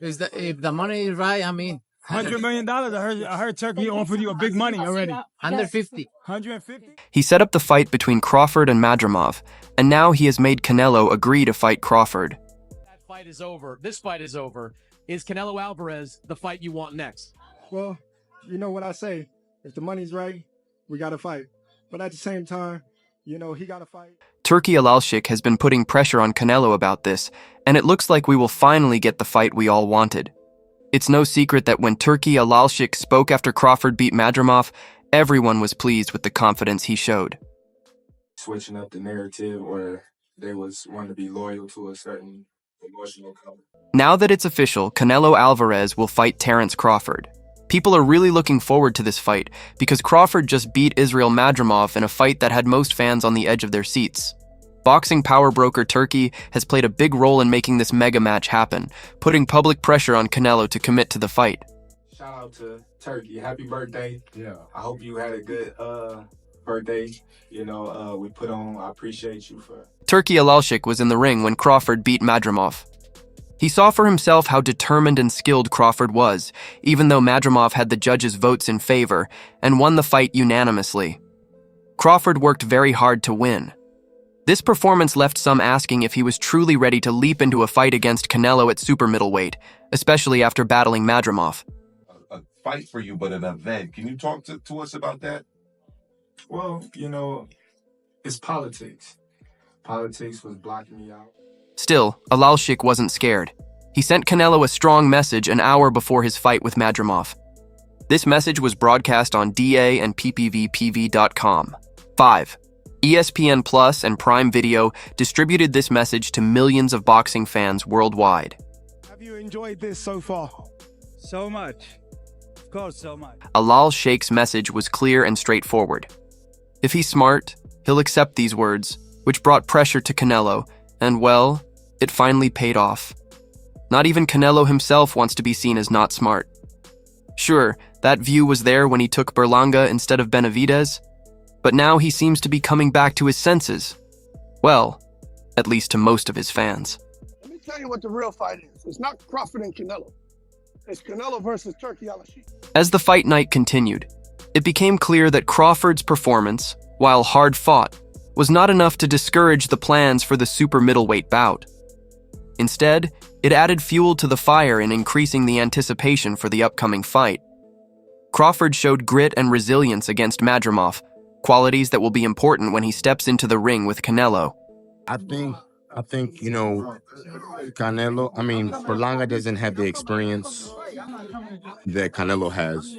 Is that if the money is right? I mean, $100 million. I heard Turkey offered you a big money already. 150. 150? He set up the fight between Crawford and Madrimov, and now he has made Canelo agree to fight Crawford. That fight is over. This fight is over. Is Canelo Alvarez the fight you want next? Well, you know what I say. If the money's right, we got to fight. But at the same time, he got to fight. Turki Alalshik has been putting pressure on Canelo about this, and it looks like we will finally get the fight we all wanted. It's no secret that when Turki Alalshik spoke after Crawford beat Madrimov, everyone was pleased with the confidence he showed. Switching up the narrative where they wanted to be loyal to a certain emotional color. Now that it's official, Canelo Alvarez will fight Terence Crawford. People are really looking forward to this fight because Crawford just beat Israel Madrimov in a fight that had most fans on the edge of their seats. Boxing power broker Turkey has played a big role in making this mega match happen, putting public pressure on Canelo to commit to the fight. Shout out to Turkey. Happy birthday. Yeah. I hope you had a good birthday. We put on, I appreciate you for... Turki Alalshik was in the ring when Crawford beat Madrimov. He saw for himself how determined and skilled Crawford was, even though Madrimov had the judges' votes in favor, and won the fight unanimously. Crawford worked very hard to win. This performance left some asking if he was truly ready to leap into a fight against Canelo at super middleweight, especially after battling Madrimov. A fight for you, but an event. Can you talk to us about that? Well, it's politics. Politics was blocking me out. Still, Alalshik wasn't scared. He sent Canelo a strong message an hour before his fight with Madrimov. This message was broadcast on DA and PPVPV.com. 5. ESPN Plus and Prime Video distributed this message to millions of boxing fans worldwide. Have you enjoyed this so far? So much. Of course, so much. Alalshik's message was clear and straightforward. If he's smart, he'll accept these words, which brought pressure to Canelo, and well, it finally paid off. Not even Canelo himself wants to be seen as not smart. Sure, that view was there when he took Berlanga instead of Benavidez, but now he seems to be coming back to his senses. Well, at least to most of his fans. Let me tell you what the real fight is. It's not Crawford and Canelo. It's Canelo versus Turki Alalshik. As the fight night continued, it became clear that Crawford's performance, while hard fought, was not enough to discourage the plans for the super middleweight bout. Instead, it added fuel to the fire in increasing the anticipation for the upcoming fight. Crawford showed grit and resilience against Madrimov, qualities that will be important when he steps into the ring with Canelo. I think Berlanga doesn't have the experience that Canelo has.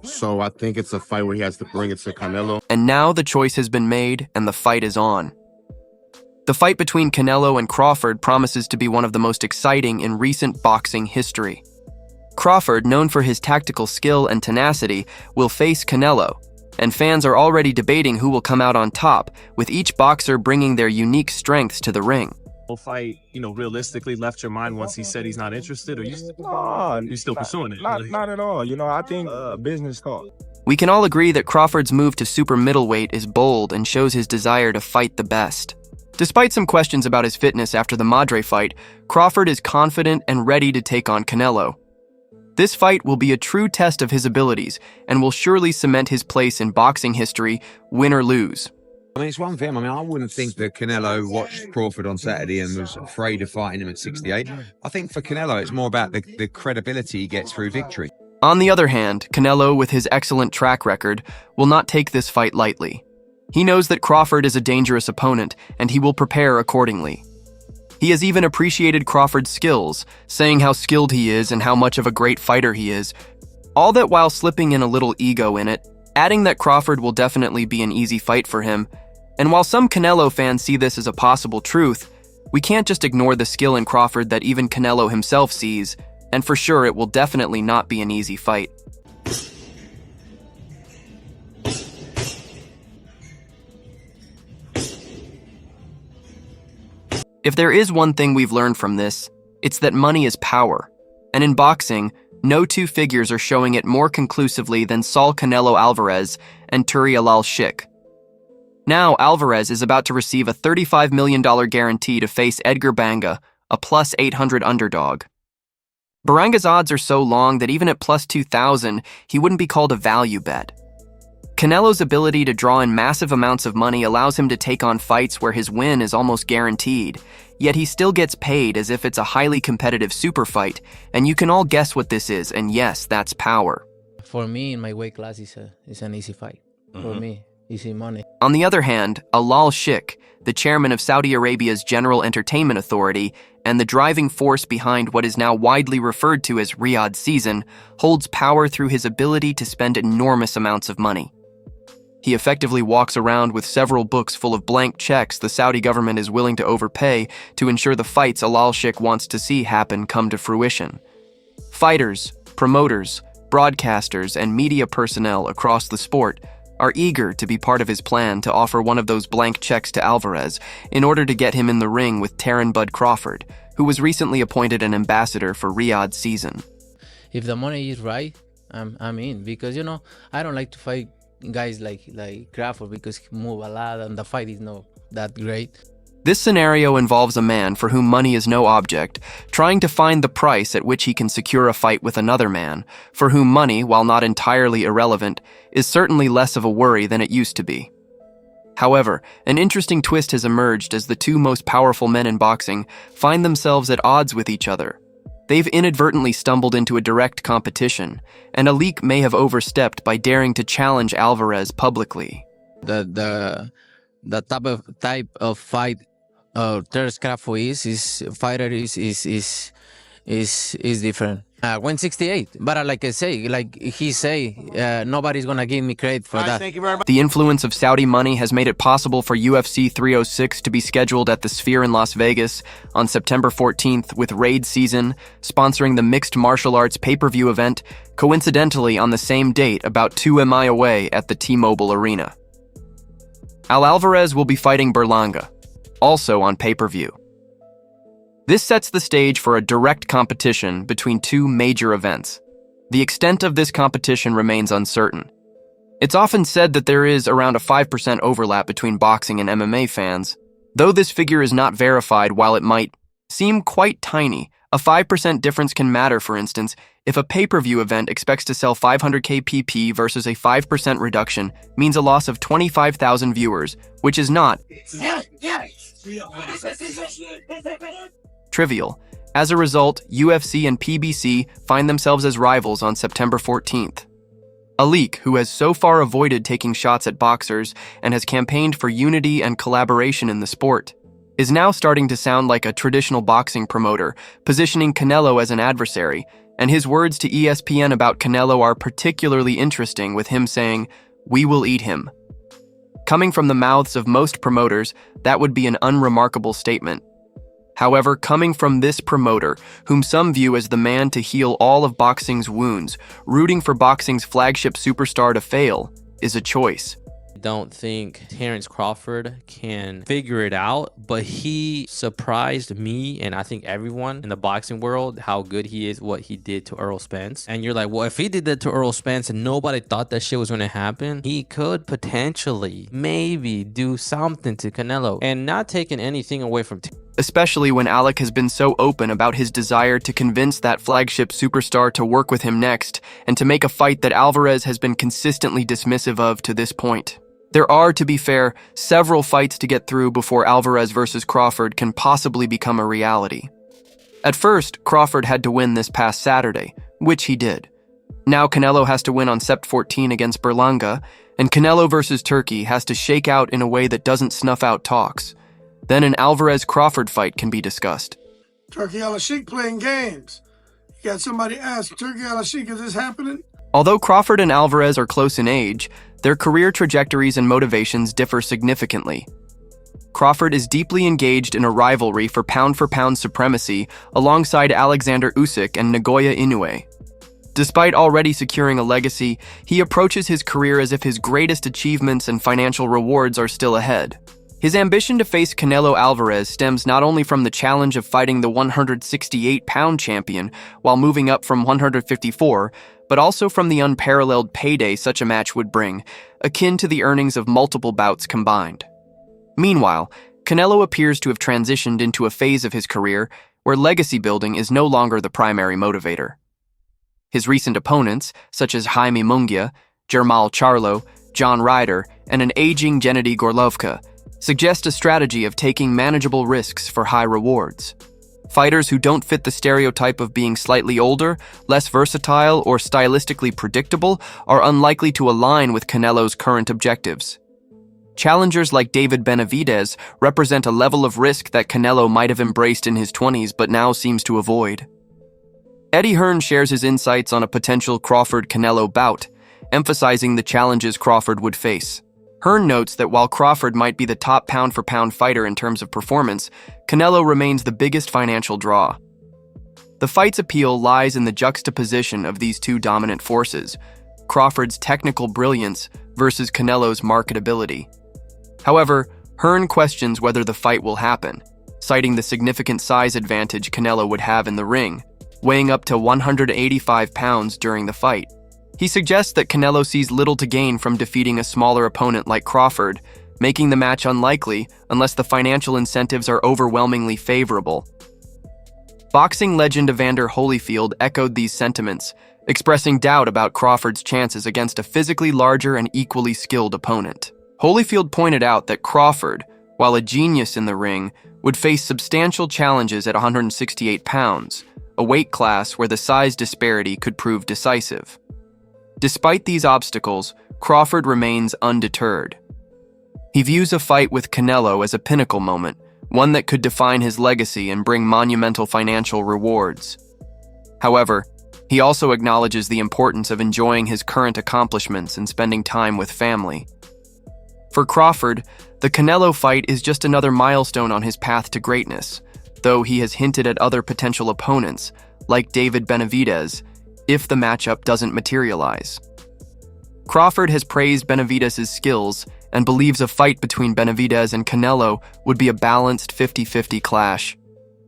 So I think it's a fight where he has to bring it to Canelo. And now the choice has been made and the fight is on. The fight between Canelo and Crawford promises to be one of the most exciting in recent boxing history. Crawford, known for his tactical skill and tenacity, will face Canelo, and fans are already debating who will come out on top, with each boxer bringing their unique strengths to the ring. Fight, realistically left your mind once he said he's not interested, or you still pursuing it? Not at all. I think business talk. We can all agree that Crawford's move to super middleweight is bold and shows his desire to fight the best. Despite some questions about his fitness after the Madre fight, Crawford is confident and ready to take on Canelo. This fight will be a true test of his abilities and will surely cement his place in boxing history, win or lose. It's one thing. I wouldn't think that Canelo watched Crawford on Saturday and was afraid of fighting him at 68. I think for Canelo, it's more about the credibility he gets through victory. On the other hand, Canelo, with his excellent track record, will not take this fight lightly. He knows that Crawford is a dangerous opponent, and he will prepare accordingly. He has even appreciated Crawford's skills, saying how skilled he is and how much of a great fighter he is, all that while slipping in a little ego in it, adding that Crawford will definitely be an easy fight for him. And while some Canelo fans see this as a possible truth, we can't just ignore the skill in Crawford that even Canelo himself sees, and for sure it will definitely not be an easy fight. If there is one thing we've learned from this, it's that money is power. And in boxing, no two figures are showing it more conclusively than Saul Canelo Alvarez and Turki Alalshik. Now, Alvarez is about to receive a $35 million guarantee to face Edgar Banga, a +800 underdog. Baranga's odds are so long that even at plus 2,000, he wouldn't be called a value bet. Canelo's ability to draw in massive amounts of money allows him to take on fights where his win is almost guaranteed, yet he still gets paid as if it's a highly competitive super fight, and you can all guess what this is, and yes, that's power. For me, in my weight class, it's an easy fight. For me, easy money. On the other hand, Alal Sheikh, the chairman of Saudi Arabia's General Entertainment Authority and the driving force behind what is now widely referred to as Riyadh season, holds power through his ability to spend enormous amounts of money. He effectively walks around with several books full of blank checks the Saudi government is willing to overpay to ensure the fights Alal Sheikh wants to see happen come to fruition. Fighters, promoters, broadcasters, and media personnel across the sport are eager to be part of his plan to offer one of those blank checks to Alvarez in order to get him in the ring with Terence Crawford, who was recently appointed an ambassador for Riyadh season. If the money is right, I'm in, because I don't like to fight guys like Crawford because he move a lot and the fight is not that great. This scenario involves a man for whom money is no object, trying to find the price at which he can secure a fight with another man, for whom money, while not entirely irrelevant, is certainly less of a worry than it used to be. However, an interesting twist has emerged as the two most powerful men in boxing find themselves at odds with each other. They've inadvertently stumbled into a direct competition, and Alik may have overstepped by daring to challenge Alvarez publicly. The type of fight Terence Crawford is different. 168, but like I say, nobody's gonna give me credit for that. Thank you very much. The influence of Saudi money has made it possible for UFC 306 to be scheduled at the Sphere in Las Vegas on September 14th with Raid Season, sponsoring the mixed martial arts pay-per-view event, coincidentally on the same date about 2 mi away at the T-Mobile Arena. Alvarez will be fighting Berlanga, also on pay-per-view. This sets the stage for a direct competition between two major events. The extent of this competition remains uncertain. It's often said that there is around a 5% overlap between boxing and MMA fans. Though this figure is not verified, while it might seem quite tiny, a 5% difference can matter. For instance, if a pay-per-view event expects to sell 500K PP versus a 5% reduction means a loss of 25,000 viewers, which is not trivial. As a result, UFC and PBC find themselves as rivals on September 14th. Alik, who has so far avoided taking shots at boxers and has campaigned for unity and collaboration in the sport, is now starting to sound like a traditional boxing promoter, positioning Canelo as an adversary, and his words to ESPN about Canelo are particularly interesting, with him saying, "We will eat him." Coming from the mouths of most promoters, that would be an unremarkable statement. However, coming from this promoter, whom some view as the man to heal all of boxing's wounds, rooting for boxing's flagship superstar to fail, is a choice. I don't think Terence Crawford can figure it out, but he surprised me and I think everyone in the boxing world how good he is, what he did to Errol Spence. And you're like, well, if he did that to Errol Spence and nobody thought that shit was going to happen, he could potentially maybe do something to Canelo, and not taking anything away from especially when Alec has been so open about his desire to convince that flagship superstar to work with him next and to make a fight that Alvarez has been consistently dismissive of to this point. There are, to be fair, several fights to get through before Alvarez versus Crawford can possibly become a reality. At first, Crawford had to win this past Saturday, which he did. Now Canelo has to win on Sept 14 against Berlanga, and Canelo versus Turkey has to shake out in a way that doesn't snuff out talks. Then an Alvarez-Crawford fight can be discussed. Turkey Al-Sheikh playing games. You got somebody ask Turkey Al-Sheikh, is this happening? Although Crawford and Alvarez are close in age, their career trajectories and motivations differ significantly. Crawford is deeply engaged in a rivalry for pound-for-pound supremacy alongside Alexander Usyk and Nagoya Inoue. Despite already securing a legacy, he approaches his career as if his greatest achievements and financial rewards are still ahead. His ambition to face Canelo Alvarez stems not only from the challenge of fighting the 168-pound champion while moving up from 154, but also from the unparalleled payday such a match would bring, akin to the earnings of multiple bouts combined. Meanwhile, Canelo appears to have transitioned into a phase of his career where legacy building is no longer the primary motivator. His recent opponents, such as Jaime Munguia, Jermall Charlo, John Ryder, and an aging Gennady Golovkin, suggest a strategy of taking manageable risks for high rewards. Fighters who don't fit the stereotype of being slightly older, less versatile, or stylistically predictable are unlikely to align with Canelo's current objectives. Challengers like David Benavidez represent a level of risk that Canelo might have embraced in his 20s but now seems to avoid. Eddie Hearn shares his insights on a potential Crawford-Canelo bout, emphasizing the challenges Crawford would face. Hearn notes that while Crawford might be the top pound-for-pound fighter in terms of performance, Canelo remains the biggest financial draw. The fight's appeal lies in the juxtaposition of these two dominant forces, Crawford's technical brilliance versus Canelo's marketability. However, Hearn questions whether the fight will happen, citing the significant size advantage Canelo would have in the ring, weighing up to 185 pounds during the fight. He suggests that Canelo sees little to gain from defeating a smaller opponent like Crawford, making the match unlikely unless the financial incentives are overwhelmingly favorable. Boxing legend Evander Holyfield echoed these sentiments, expressing doubt about Crawford's chances against a physically larger and equally skilled opponent. Holyfield pointed out that Crawford, while a genius in the ring, would face substantial challenges at 168 pounds, a weight class where the size disparity could prove decisive. Despite these obstacles, Crawford remains undeterred. He views a fight with Canelo as a pinnacle moment, one that could define his legacy and bring monumental financial rewards. However, he also acknowledges the importance of enjoying his current accomplishments and spending time with family. For Crawford, the Canelo fight is just another milestone on his path to greatness, though he has hinted at other potential opponents, like David Benavidez, if the matchup doesn't materialize. Crawford has praised Benavidez's skills and believes a fight between Benavidez and Canelo would be a balanced 50-50 clash.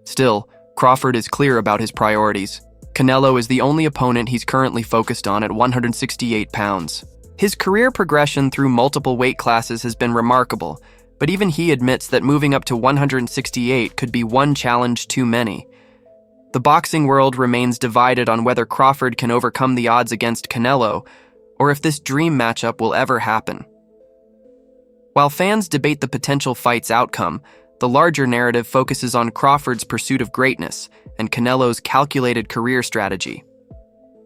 Still, Crawford is clear about his priorities. Canelo is the only opponent he's currently focused on at 168 pounds. His career progression through multiple weight classes has been remarkable, but even he admits that moving up to 168 could be one challenge too many. The boxing world remains divided on whether Crawford can overcome the odds against Canelo, or if this dream matchup will ever happen. While fans debate the potential fight's outcome, the larger narrative focuses on Crawford's pursuit of greatness and Canelo's calculated career strategy.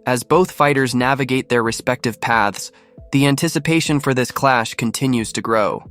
As both fighters navigate their respective paths, the anticipation for this clash continues to grow.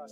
God.